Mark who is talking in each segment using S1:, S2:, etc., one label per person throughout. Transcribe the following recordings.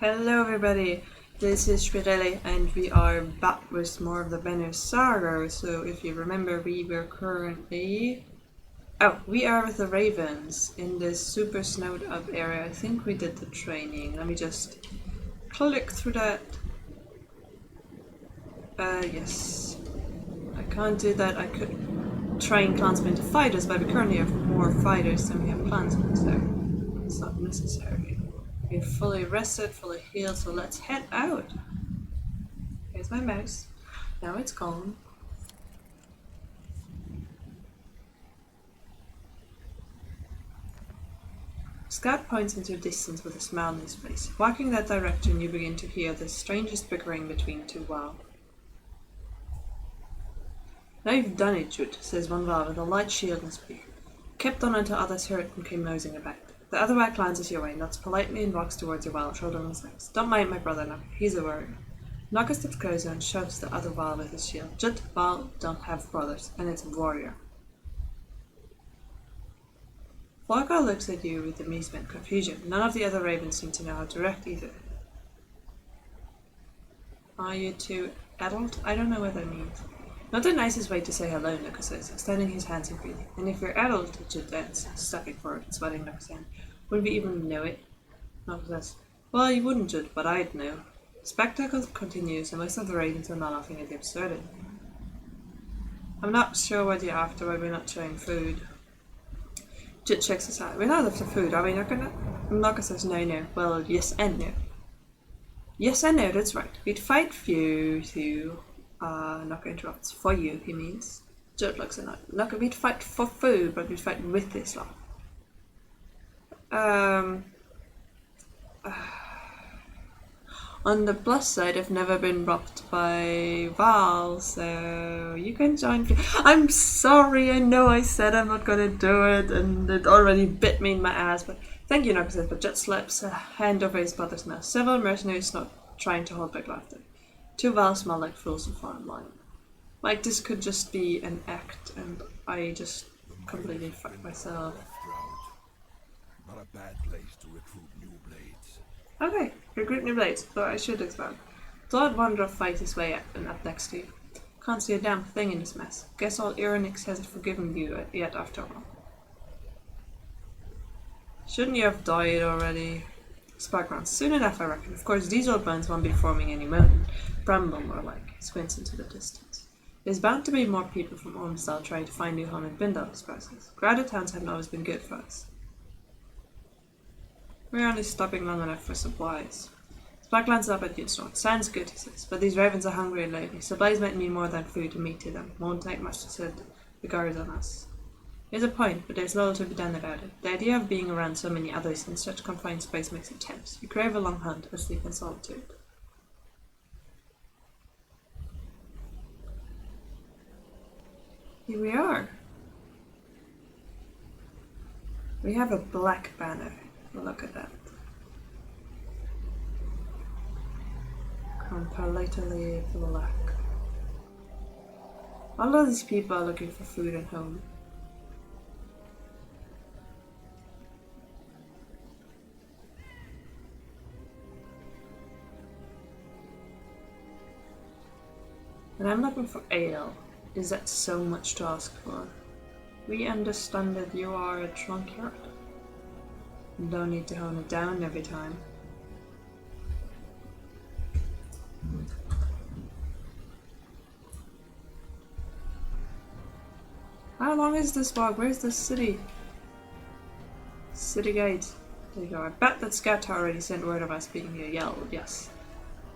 S1: Hello everybody, this is Spirelli and we are back with more of the Banner Saga. So if you remember, we were currently... Oh, we are with the Ravens in this super snowed up area. I think we did the training. Let me just click through that. Yes. I can't do that. I could train clansmen into fighters, but we currently have more fighters than we have clansmen, so it's not necessary. We're fully rested, fully healed, so let's head out. Here's my mouse. Now it's gone. Scout points into distance with a smile on his face. Walking that direction, you begin to hear the strangest bickering between two Val. Now you've done it, Jude, says one Val with a light shield and spear. Kept on until others heard and came nosing about. The other Val glances your way, nods politely and walks towards your Val, shoulder on his legs. Don't mind my brother now, he's a warrior. Naka steps closer and shoves the other Val with his shield. Judd, Val don't have brothers, and it's a warrior. Volga looks at you with amusement and confusion. None of the other ravens seem to know how to react either. Are you two adult? I don't know what that means. Not the nicest way to say hello, Nuka says, extending his hands and greeting. And if you're adult, Judd dance, stepping forward and sweating Nuka's hand. Would we even know it? Nuka says, well, you wouldn't, Judd, but I'd know. The spectacle continues, and most of the ravens are not laughing at the absurdity. I'm not sure what you're after, why we're not showing food. Jit shakes his head. We're not after food, are we not gonna? Naka says no. Well, yes and no. Yes and no, that's right. We'd fight for you. Naka interrupts. For you, he means. Jit looks at Naka. We'd fight for food, but we'd fight with this law. On the plus side, I've never been robbed by Val, so you can join me. I'm sorry, I know I said I'm not gonna do it, and it already bit me in my ass, but thank you, Noxus. But Jet slaps a hand over his brother's mouth. Several mercenaries not trying to hold back laughter. Two Val smell like fools of farm line. Like this could just be an act, and I just completely fucked myself.
S2: Not a bad place to recruit new blades.
S1: Okay, recruit new blades, though I should expand. Thought Wanderer fight his way up and up next to you. Can't see a damn thing in this mess. Guess all Ironix hasn't forgiven you yet after all. Shouldn't you have died already? Spark rounds. Soon enough, I reckon. Of course, these old bones won't be forming any mountain. Bramble, more like. Squints into the distance. There's bound to be more people from Ormsdale trying to find new home in Bindal, expresses. Crowded towns haven't always been good for us. We're only stopping long enough for supplies. Spark glances up at you and snorts. Sounds good, he says, but these ravens are hungry and lonely. Supplies might mean more than food and meat to them. Won't take much to set the guards on us. There's a point, but there's little to be done about it. The idea of being around so many others in such confined space makes it tense. You crave a long hunt or sleep in solitude. Here we are. We have a black banner. Look at that. Completely black. All of these people are looking for food and home. And I'm looking for ale. Is that so much to ask for? We understand that you are a drunkard. Don't need to hone it down every time. How long is this walk? Where's the city? City gate. There you go. I bet that Scout already sent word of us being here. Yelled, yes.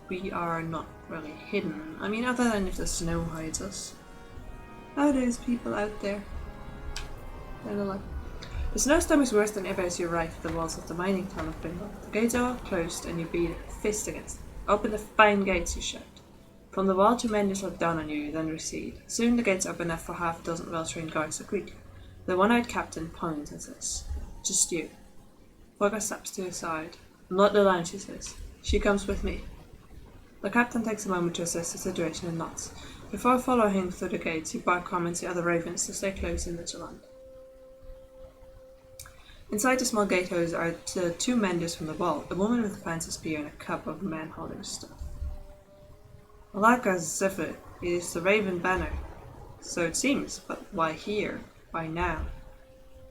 S1: We are not really hidden. I mean, other than if the snow hides us. Oh, there's people out there. They're like... The snowstorm is worse than ever as you arrive at the walls of the mining town of Bindal. The gates are closed and you beat a fist against them. Open the fine gates, you shout. From the wall, two men just look down on you, then recede. Soon the gates open up for half a dozen well-trained guards to greet you. The one-eyed captain points and says, just you. Volga steps to his side. Not alone, she says. She comes with me. The captain takes a moment to assess the situation and nods. Before following him through the gates, you bark comments the other ravens to stay close and vigilant. Inside the small gatehouse are two menders from the wall, a woman with a fancy spear and a couple of men holding stuff. Malaka's Zephyr is the Raven Banner. So it seems, but why here? Why now?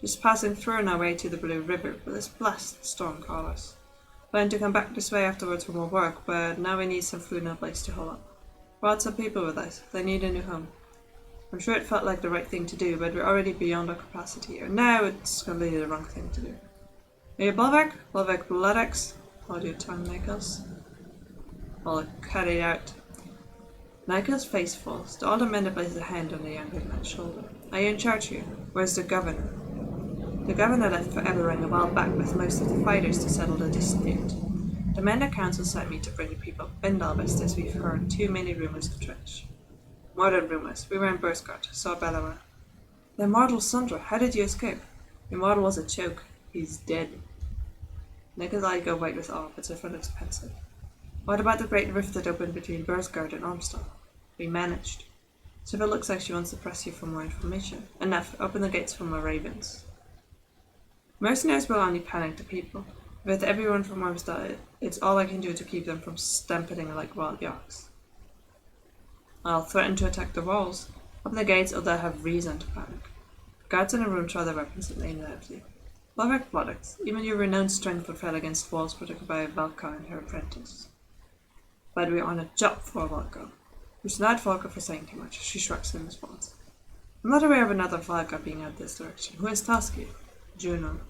S1: Just passing through on our way to the Blue River, but this blessed storm caught us. Planned to come back this way afterwards for more work, but now we need some food and a place to hole up. Brought some people with us. They need a new home. I'm sure it felt like the right thing to do, but we're already beyond our capacity here. Now it's completely the wrong thing to do. Are you Bulwark? Bulwark Bloodaxe? Hold your tongue, Nichols. I'll cut it out. Nichols' face falls. The older man places a hand on the younger man's shoulder. Are you in charge here? Where's the governor? The governor left for Everring a while back with most of the fighters to settle the dispute. The Mender Council sent me to bring the people of Bindalbest as we've heard too many rumors to trench. More than rumors. We were in Bursgard, saw Bellara. The immortal Sundra, how did you escape? The immortal was a joke. He's dead. Nichols' eye go white with awe, but Zephyr looks pensive. What about the great rift that opened between Bursgard and Ormstal? We managed. Zephyr looks like she wants to press you for more information. Enough, open the gates for more ravens. Mercenaries will only panic the people. With everyone from Ormstal, it's all I can do to keep them from stampeding like wild yaks. I'll threaten to attack the walls. Open the gates or they'll have reason to panic. Guards in the room draw their weapons and aim loudly. Bulwark Bloodaxe, even your renowned strength would fail against walls protected by Valka and her apprentice. But we're on a job for Valka. Who's not Valka for saying too much? She shrugs in response. I'm not aware of another Valka being out this direction. Who has tasked you? Juno.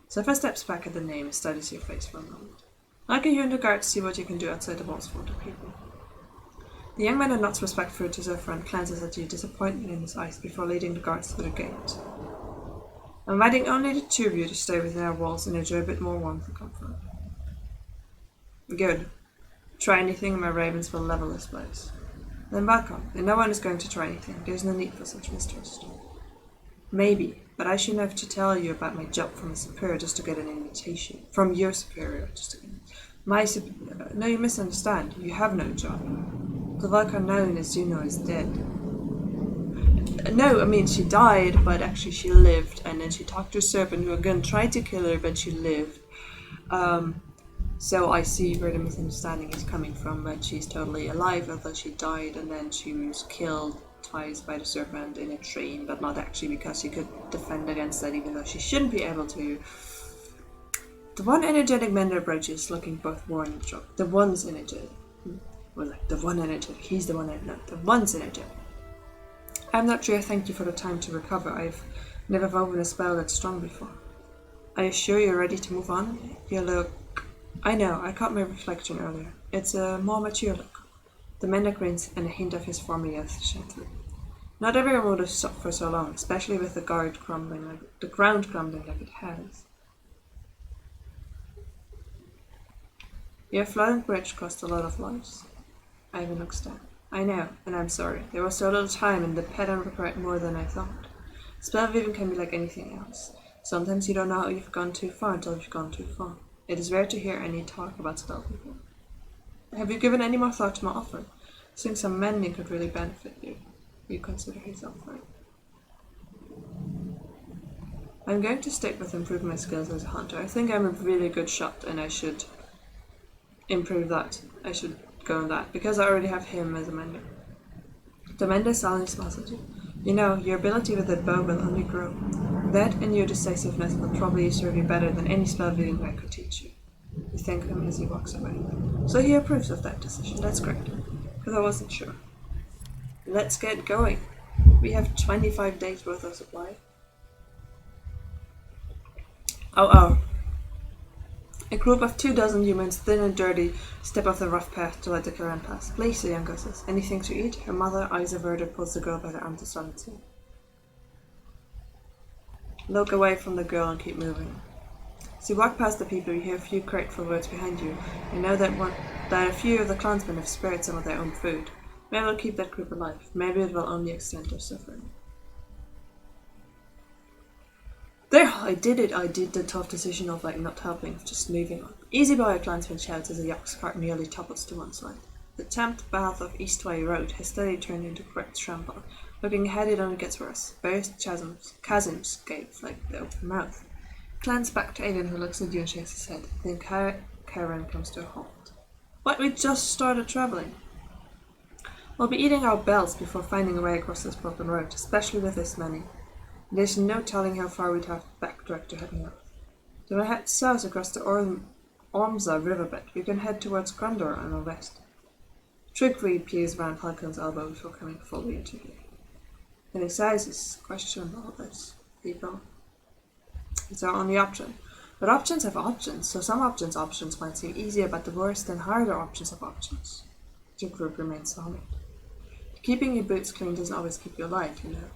S1: Zephyr steps back at the name and studies your face for a moment. I'll get you in the guard to see what you can do outside the walls for the people. The young man nods respectfully to Zephyr and glances at you, disappointment in his eyes, before leading the guards through the gate. I'm inviting only the two of you to stay within our walls and enjoy a bit more warmth and comfort. Good. Try anything and my ravens will level this place. Then back on, and no one is going to try anything. There's no need for such mistrust. Maybe, but I shouldn't have to tell you about my job from a superior just to get an invitation. From your superior, just to get No, you misunderstand. You have no job. The Valka known as Juno is dead. No, I mean, she died, but actually she lived, and then she talked to a serpent who again tried to kill her, but she lived. So I see where the misunderstanding is coming from, but she's totally alive, although she died, and then she was killed twice by the serpent in a train, but not actually because she could defend against that, even though she shouldn't be able to. The one energetic Mender approaches, looking both worn and shocked. The one's energetic. Well, like, the one energetic. He's the one energetic. The one's energetic. I'm not sure. Thank you for the time to recover. I've never woven a spell that strong before. Are you sure you're ready to move on? You look... I know, I caught my reflection earlier. It's a more mature look. The Mender grins and a hint of his former youth shine through. Not everyone would have stopped for so long, especially with the ground crumbling like it has. Your flooding bridge cost a lot of lives. Ivan looks down. I know, and I'm sorry. There was so little time and the pattern required more than I thought. Spellweaving can be like anything else. Sometimes you don't know you've gone too far until you've gone too far. It is rare to hear any talk about spellweaving. Have you given any more thought to my offer? I think some mending could really benefit you. You consider his offer. I'm going to stick with improving my skills as a hunter. I think I'm a really good shot and I should improve that. I should go on that, because I already have him as a mender. The Mender silently smiles at you. You know, your ability with the bow will only grow. That and your decisiveness will probably serve you better than any spellweaving I could teach you. You thank him as he walks away. So he approves of that decision. That's great, because I wasn't sure. Let's get going. We have 25 days worth of supply. Oh. A group of 24 humans, thin and dirty, step off the rough path to let the caravan pass. Please, the young girl says. Anything to eat? Her mother, eyes averted, pulls the girl by the arm to silence her. Look away from the girl and keep moving. As you walk past the people, you hear a few grateful words behind you. You know that a few of the clansmen have spared some of their own food. Maybe it'll keep that group alive. Maybe it will only extend their suffering. There, I did it. I did the tough decision of not helping, just moving on. Easy boy, a clansman shouts as a yak's cart nearly topples to one side. The tamped path of Eastway Road has steadily turned into correct trample. Looking ahead, it only gets worse. Various chasms gape like the open mouth. Glance back to Aiden, who looks at you and shakes his head. Then caravan comes to a halt. But we just started traveling. We'll be eating our bells before finding a way across this broken road, especially with this many. There's no telling how far we'd have to backtrack to head north. If we head south across the Ormza riverbed, we can head towards Gondor on our west. Trigweed peers around Falcon's elbow before coming fully into view. Any size is questionable, those people. It's our only option. But options have options, so some options might seem easier, but the worse than harder options have options. Trigweed remains solid. Keeping your boots clean doesn't always keep you alive, you know.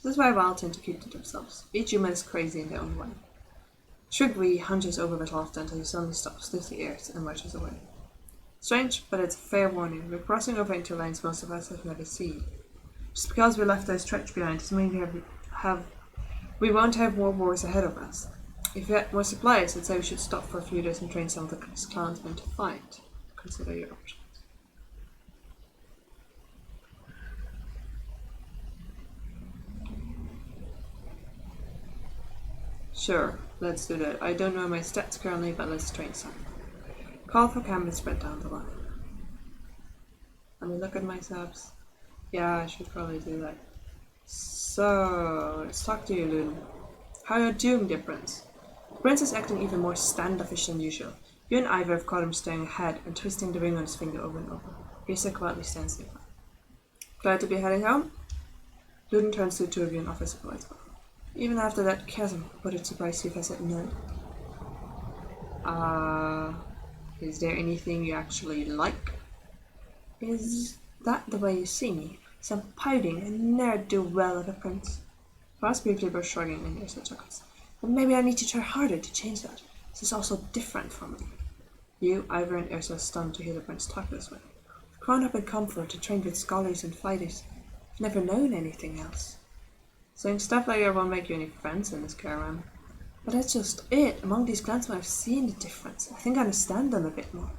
S1: This is why wild tend to keep to themselves. Each human is crazy in their own way. Trigweed hunches over with laughter until he suddenly stops, sniffs the air, and marches away. Strange, but it's a fair warning. We're crossing over into lines most of us have never seen. Just because we left our stretch behind doesn't mean we won't have more wars ahead of us. If we had more supplies, I'd say we should stop for a few days and train some of the clansmen to fight. Consider your options. Sure, let's do that. I don't know my stats currently, but let's train some. Call for camp and spread down the line. Let me look at my subs. Yeah, I should probably do that. So, let's talk to you, Luden. How are you doing, dear Prince? The Prince is acting even more standoffish than usual. You and Ivor have caught him staring ahead and twisting the ring on his finger over and over. Risa quietly stands nearby. Glad to be heading home? Luden turns to the two of you and offers a polite smile. Even after that chasm, would it surprise you if I said no? Is there anything you actually like? Is that the way you see me? Some pouting and ne'er-do-well of a prince? Frost briefly was shrugging and Ursa chuckles. But maybe I need to try harder to change that. This is also different from me. You, Ivor, and Ursa are stunned to hear the prince talk this way. I've grown up in comfort and trained with scholars and fighters. I've never known anything else. Saying stuff like that won't make you any friends in this caravan. But that's just it. Among these clansmen I've seen the difference. I think I understand them a bit more.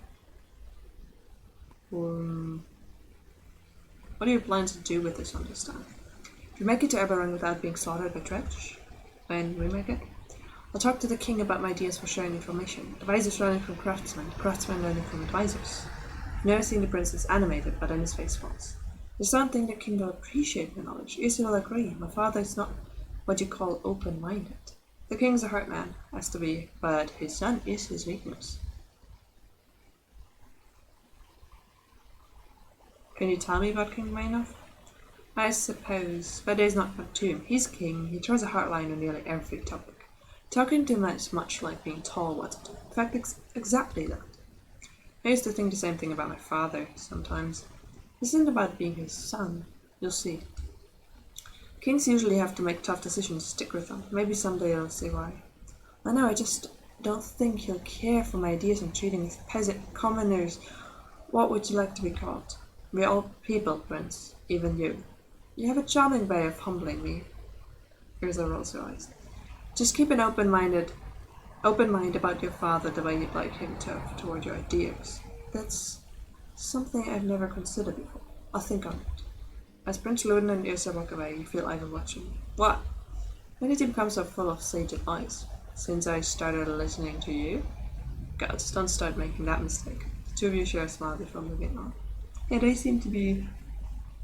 S1: What do you plan to do with this understanding? If you make it to Eberron without being slaughtered by Dredge, when we make it, I'll talk to the king about my ideas for sharing information. Advisors learning from craftsmen learning from advisors. I've never seen the princess animated, but in his face falls. There's something the king will appreciate my knowledge. Issa will agree. My father is not what you call open-minded. The king's a hard man, has to be, but his son is his weakness. Can you tell me about King Maynard? I suppose, but there's not much to him. He's king. He throws a hard line on nearly every topic. Talking to him is much like being told-whatted. In fact, exactly that. I used to think the same thing about my father, sometimes. This isn't about being his son. You'll see. Kings usually have to make tough decisions to stick with them. Maybe someday you'll see why. I know, I just don't think he'll care for my ideas on treating with peasant commoners. What would you like to be called? We're all people, Prince. Even you. You have a charming way of humbling me. Urza rolls her eyes. Just keep an open mind about your father the way you'd like him to toward your ideas. That's something I've never considered before. I'll think on it. As Prince Luden and Ursa walk away, you feel Ivor watching you. What? When did you become so full of sage advice? Since I started listening to you? Gods, don't start making that mistake. The two of you share a smile before moving on. Yeah, they seem to be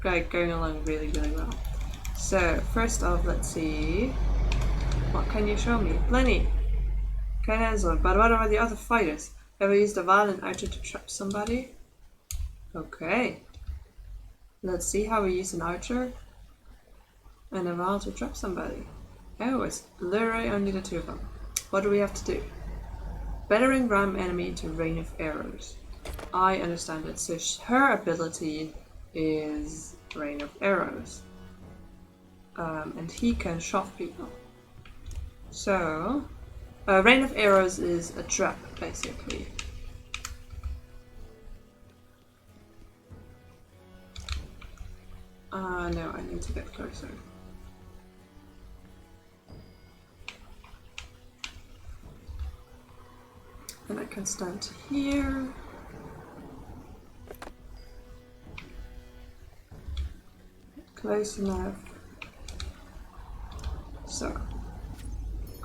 S1: going along really, really well. So, first off, let's see. What can you show me? Plenty. Canazor, but what about the other fighters? Ever used a violent archer to trap somebody? Okay. Let's see how we use an archer and a vial to trap somebody. Oh, it's literally only the two of them. What do we have to do? Battering ram enemy into rain of arrows. I understand it. So her ability is rain of arrows. And he can shock people. So, rain of arrows is a trap, basically. No, I need to get closer. And I can stand here. Close enough. So.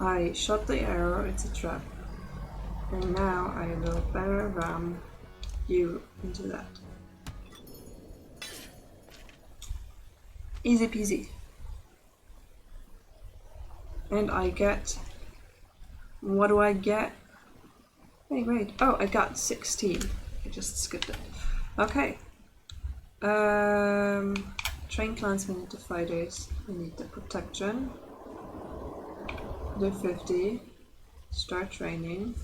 S1: I shot the arrow, it's a trap. And now I will better ram you into that. Easy peasy. And I get... What do I get? Wait. Oh, I got 16. I just skipped it. Okay. Train clansmen into fighters. We need the protection. Do 50. Start training.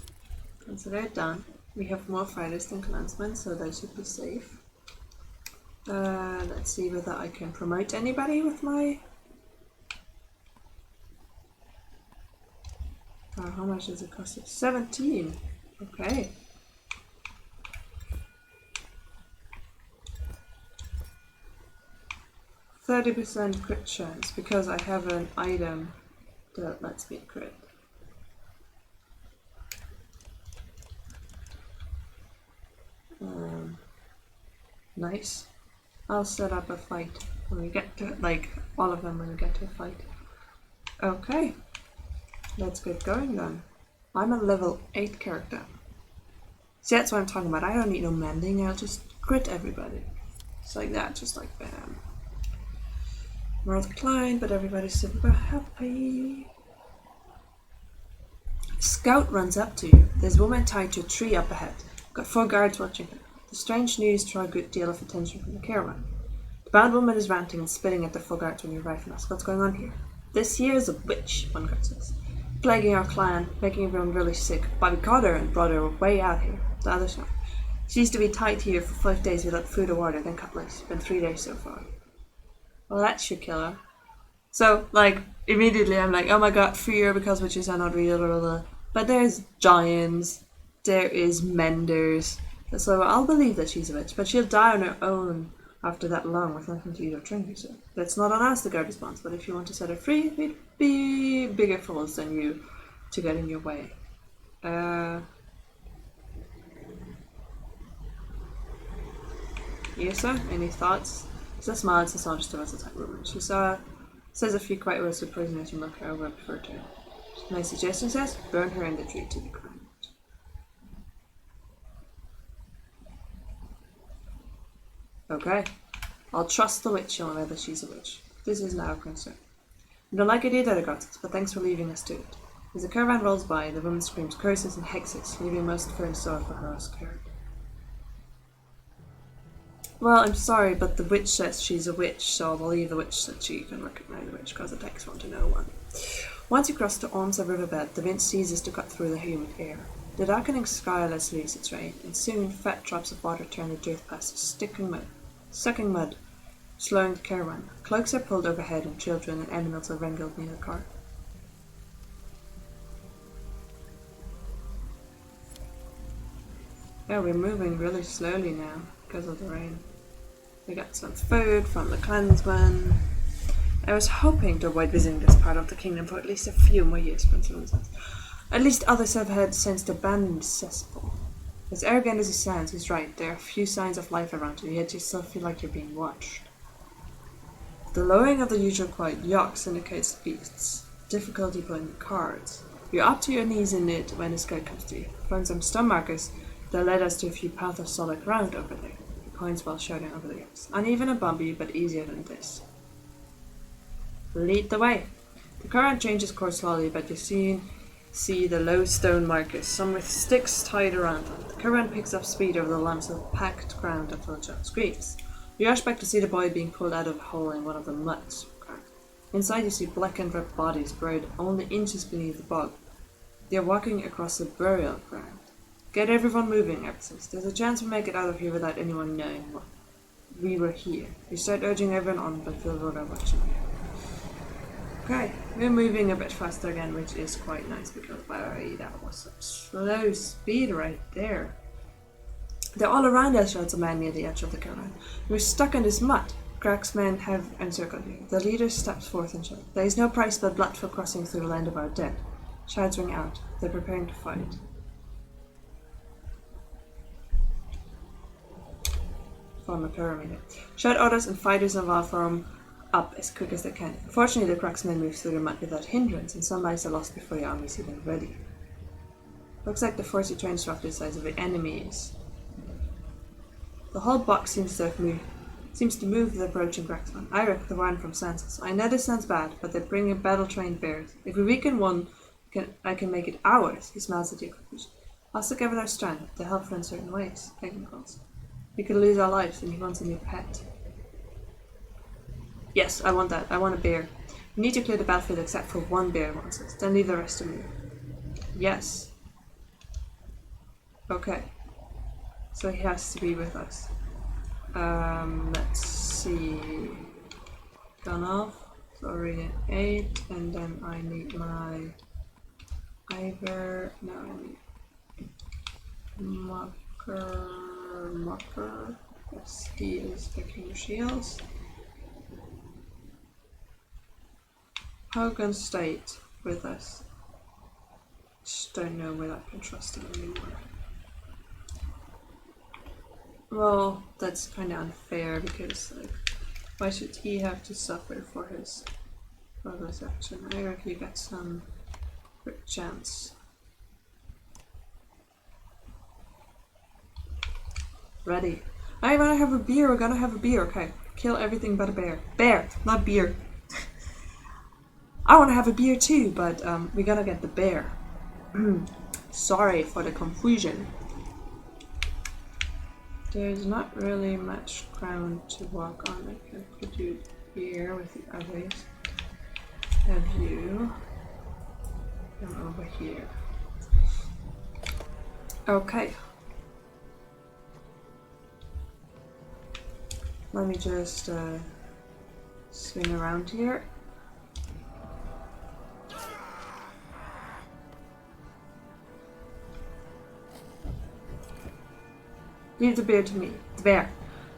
S1: Consider it done. We have more fighters than clansmen, so they should be safe. Let's see whether I can promote anybody with my... how much does it cost? 17! Okay. 30% crit chance, because I have an item that lets me crit. Nice. I'll set up a fight when we get to, like, all of them when we get to a fight. Okay. Let's get going then. I'm a level 8 character. See, that's what I'm talking about. I don't need no mending, I'll just crit everybody. Just like that, just like bam. World declined, but everybody's super happy. Scout runs up to you. There's a woman tied to a tree up ahead. Got 4 guards watching her. The strange news draws a good deal of attention from the caravan. The bound woman is ranting and spitting at the 4 guards when you arrive and ask what's going on here. This here is a witch, one guard says. Plaguing our clan, making everyone really sick. But we caught her and brought her way out here. The others know. She used to be tied here for 5 days without food or water, then cut loose. Been 3 days so far. Well, that should kill her. So, like, immediately I'm like, oh my god, fear because witches are not real, blah, blah, blah. But there's giants, there is menders. So I'll believe that she's a witch, but she'll die on her own after that long with nothing to eat or drink. So that's not on us, the guard response, but if you want to set her free, we'd be bigger fools than you to get in your way. Yesa, any thoughts? She smiles and saunters towards the tight woman. She says a few quiet words to prisoners and look her over before turning. My suggestion says, burn her in the tree to the ground. Okay. I'll trust the witch on whether she's a witch. This is now a concern. I don't like it either, Goths, but thanks for leaving us to it. As the caravan rolls by, the woman screams curses and hexes, leaving most of her in store for her scared. Well, I'm sorry, but the witch says she's a witch, so I'll believe the witch that she can recognize the witch, because it takes one to know one. Once you cross the Ormsa riverbed, the wind ceases to cut through the humid air. The darkening sky lets loose its rain, and soon fat drops of water turn the dirt past sucking mud, slowing the caravan. Cloaks are pulled overhead, and children and animals are wrangled near the car. Yeah, we're moving really slowly now because of the rain. We got some food from the clansmen. I was hoping to avoid visiting this part of the kingdom for at least a few more years, at least others have had since the abandoned cesspool. As arrogant as he sounds, he's right. There are few signs of life around you, yet you still feel like you're being watched. The lowering of the usual quiet yaks indicates the beasts. Difficulty pulling the cards. You're up to your knees in it when a scout comes to you. Found some stone markers that led us to a few paths of solid ground over there. He points while shouting over the yaks. Uneven and bumpy, but easier than this. Lead the way. The current changes course slowly, but you see the low stone markers, some with sticks tied around them. The current picks up speed over the lumps of packed ground until John screams. You rush back to see the boy being pulled out of a hole in one of the muds. Inside you see blackened red bodies buried only inches beneath the bog. They are walking across the burial ground. Get everyone moving, Ev says. There's a chance we'll make it out of here without anyone knowing what we were here. You start urging everyone on, but feel Rhoda watching you. Okay, we're moving a bit faster again, which is quite nice because that was some slow speed right there. They're all around us, shouts a man near the edge of the caravan. We're stuck in this mud. Crack's men have encircled you. The leader steps forth and shouts. There is no price but blood for crossing through the land of our dead. Shouts ring out. They're preparing to fight. Form a pyramid. Shout orders and fighters involved form up as quick as they can. Unfortunately, the cracksmen move through the mud without hindrance, and some lives are lost before your army is even ready. Looks like the force you train is roughly the size of the enemies. The whole box seems to move with the approaching cracksmen. I reckon the one from Sansa's. I know this sounds bad, but they bring in battle-trained bears. If we weaken one, I can make it ours. He smiles at your conclusion. Also give it our strength, to help her in certain ways. Technicals. We could lose our lives, and he wants a new pet. Yes, I want that. I want a bear. We need to clear the battlefield except for one bear wants us. Then leave the rest to me. Yes. Okay. So he has to be with us. Let's see. Gun off. So already an 8, and then I need my Ivor. No, I need Mucker. Yes, he is picking shields. Hogan stayed with us. Just don't know whether I can trust him anymore. Well, that's kind of unfair because, like, why should he have to suffer for his brother's action? I reckon you get some good chance. Ready. I wanna have a beer. We're gonna have a beer. Okay. Kill everything but a bear. Bear, not beer. I wanna have a beer too, but we gotta get the bear. Sorry for the confusion. There's not really much ground to walk on. I can put you here with the others. Have you come over here. Okay. Let me just swing around here. Leave the bear to me. The bear.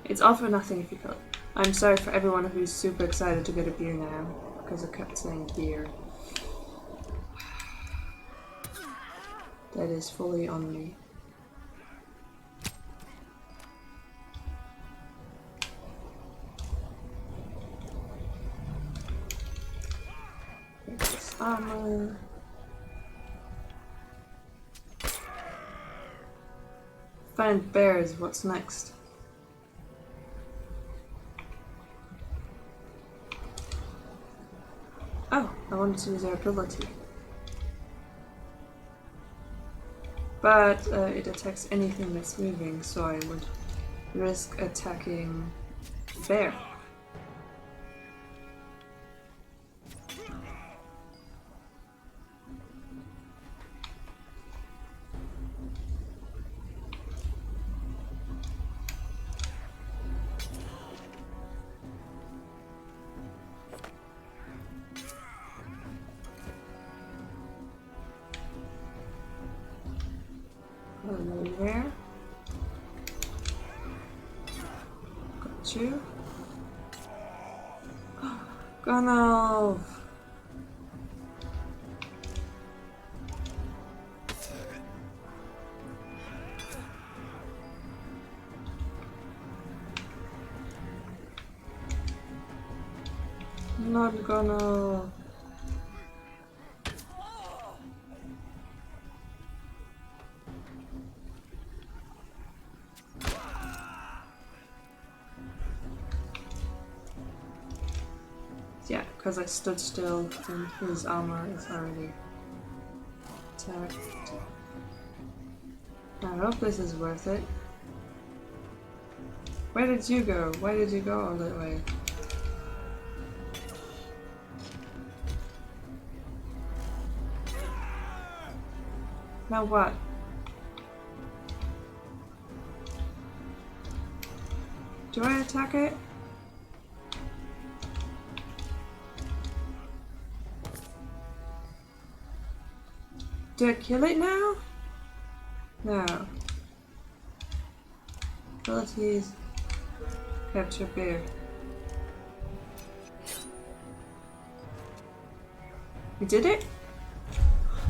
S1: It's all for nothing if you kill it. I'm sorry for everyone who's super excited to get a beer now, because I kept saying beer. That is fully on me. This armor. Find bears, what's next? Oh, I wanted to use their ability. But it attacks anything that's moving, so I would risk attacking bear. There. Got you. Gunov! Not gonna. Yeah, because I stood still and his armor is already attacked. I hope this is worth it. Where did you go? Why did you go all that way? Now what? Do I attack it? Do I kill it now? No. Abilities. Capture bear. We did it?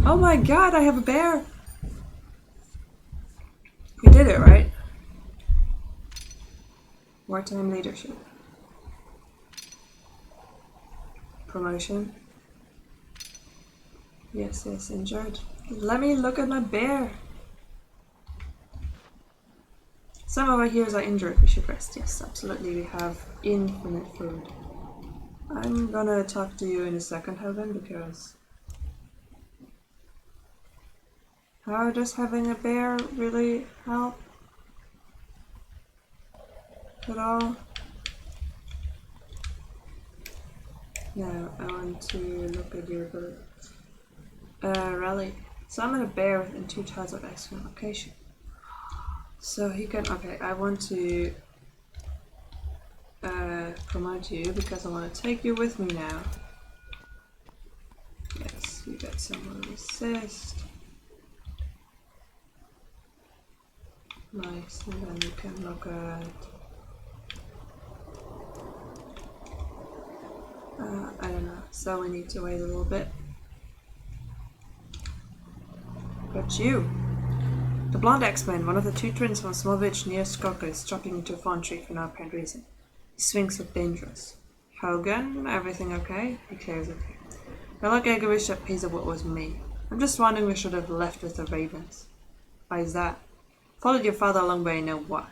S1: Oh my god, I have a bear! We did it, right? Wartime leadership. promotion. Yes, yes, injured. Let me look at my bear. Some of our heroes are injured. We should rest. Yes, absolutely. We have infinite food. I'm gonna talk to you in a second, Hogan, because how does having a bear really help at all? No, I want to look at your ability. Rally. Summon a bear within 2 tiles of excellent location. So he can. Okay, I want to promote you because I want to take you with me now. Yes, you get some resist. Nice, and then you can look at. I don't know. So we need to wait a little bit. But you. The blonde X-Men, one of the 2 twins from a small village near Skokka, is dropping into a fawn tree for no apparent reason. His swings look dangerous. Hogan, everything okay? He clears it. I look agarish at piece of what was me. I'm just wondering we should have left with the ravens. Why is that? Followed your father a long way, now what?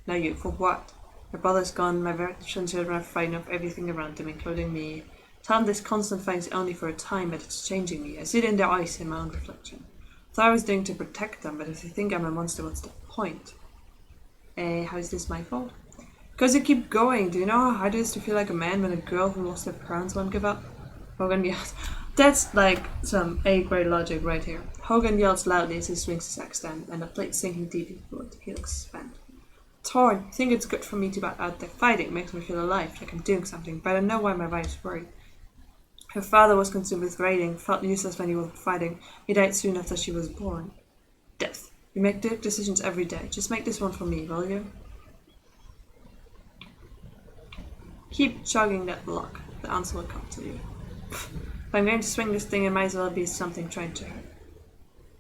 S1: Now you, for what? My brother's gone, my veteran children are frightened of everything around them, including me. Tell them this constant fight is only for a time, but it's changing me. I see it in their eyes in my own reflection. Thought I was doing to protect them, but if they think I'm a monster, what's the point? How is this my fault? Because you keep going. Do you know how hard it is to feel like a man when a girl who lost her parents won't give up? Hogan yells. That's like some A-grade logic right here. Hogan yells loudly as he swings his axe down, and the blade sinking deep into the wood. He looks spent. Torn, think it's good for me to be out there fighting. Makes me feel alive, like I'm doing something, but I know why my wife's worried. Her father was consumed with raiding, felt useless when he wasn't fighting. He died soon after she was born. Death. You make big decisions every day. Just make this one for me, will you? Keep chugging that block. The answer will come to you. If I'm going to swing this thing, it might as well be something trying to hurt.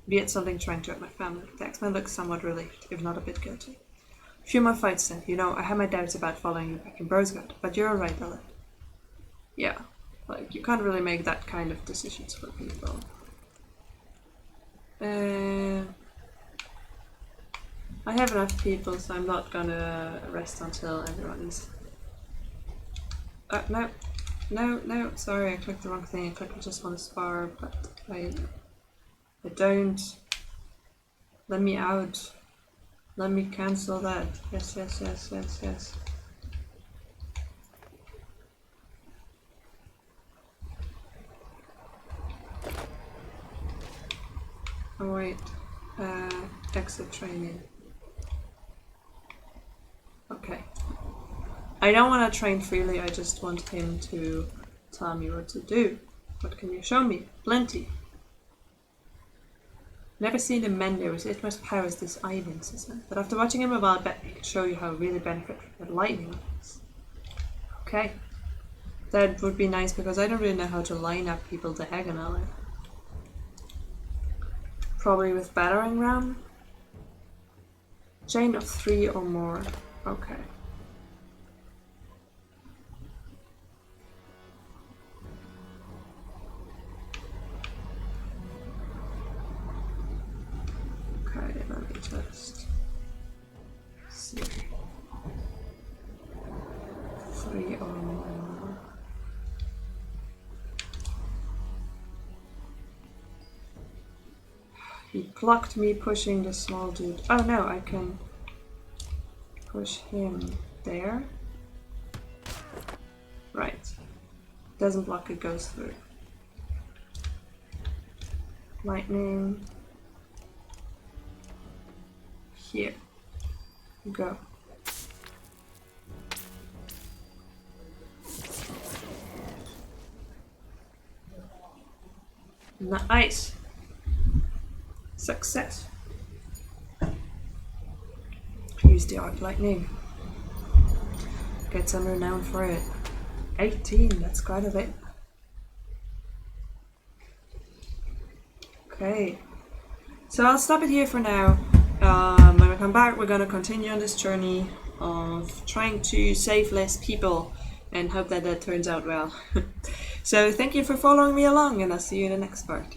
S1: Be it something trying to hurt my family. The X-Men looks somewhat relieved, if not a bit guilty. A few more fights then. You know, I had my doubts about following you back in Bursgard, but you're alright, Ellen. Yeah. Like, you can't really make that kind of decisions for people. I have enough people, so I'm not gonna rest until everyone's... no. No, sorry, I clicked the wrong thing. I clicked I just want to spar, but I don't. Let me out. Let me cancel that. Yes. Oh wait, exit training. Okay. I don't want to train freely, I just want him to tell me what to do. What can you show me? Plenty. Never seen a man there with as much power as this Ivan, says man. But after watching him a while, I bet he could show you how it really benefit from the lightning is. Okay. That would be nice because I don't really know how to line up people diagonally. Probably with battering ram. Chain of 3 or more. Okay. Okay, let me just see. 3 or more. He blocked me pushing the small dude. Oh no, I can push him there. Right. Doesn't block, it goes through. Lightning. Here. Go. Nice. Success. Use the arc lightning. Get some renown for it. 18, that's quite a bit. Okay. So I'll stop it here for now. When we come back, we're gonna continue on this journey of trying to save less people and hope that that turns out well. So thank you for following me along, and I'll see you in the next part.